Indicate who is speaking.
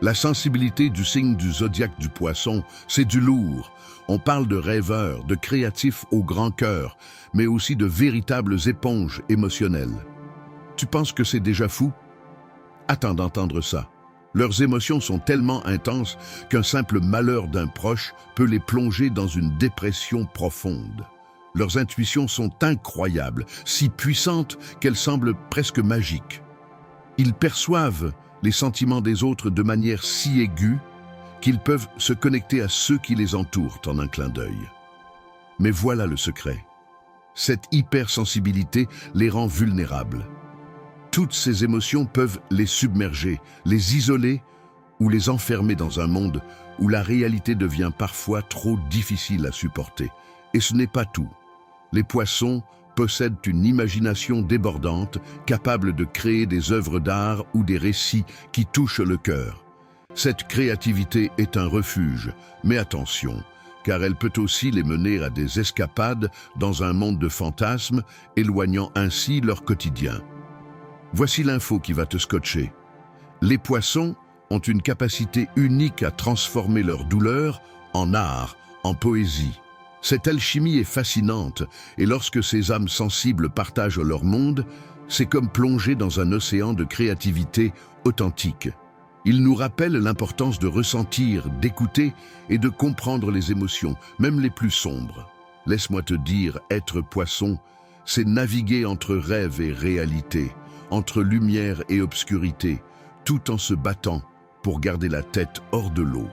Speaker 1: La sensibilité du signe du zodiaque du Poisson, c'est du lourd. On parle de rêveurs, de créatifs au grand cœur, mais aussi de véritables éponges émotionnelles. Tu penses que c'est déjà fou? Attends d'entendre ça. Leurs émotions sont tellement intenses qu'un simple malheur d'un proche peut les plonger dans une dépression profonde. Leurs intuitions sont incroyables, si puissantes qu'elles semblent presque magiques. Ils perçoivent les sentiments des autres de manière si aiguë qu'ils peuvent se connecter à ceux qui les entourent en un clin d'œil. Mais voilà le secret. Cette hypersensibilité les rend vulnérables. Toutes ces émotions peuvent les submerger, les isoler ou les enfermer dans un monde où la réalité devient parfois trop difficile à supporter. Et ce n'est pas tout. Les poissons possèdent une imagination débordante, capable de créer des œuvres d'art ou des récits qui touchent le cœur. Cette créativité est un refuge, mais attention, car elle peut aussi les mener à des escapades dans un monde de fantasmes, éloignant ainsi leur quotidien. Voici l'info qui va te scotcher. Les poissons ont une capacité unique à transformer leur douleur en art, en poésie. Cette alchimie est fascinante, et lorsque ces âmes sensibles partagent leur monde, c'est comme plonger dans un océan de créativité authentique. Ils nous rappellent l'importance de ressentir, d'écouter et de comprendre les émotions, même les plus sombres. Laisse-moi te dire, être poisson, c'est naviguer entre rêve et réalité, entre lumière et obscurité, tout en se battant pour garder la tête hors de l'eau.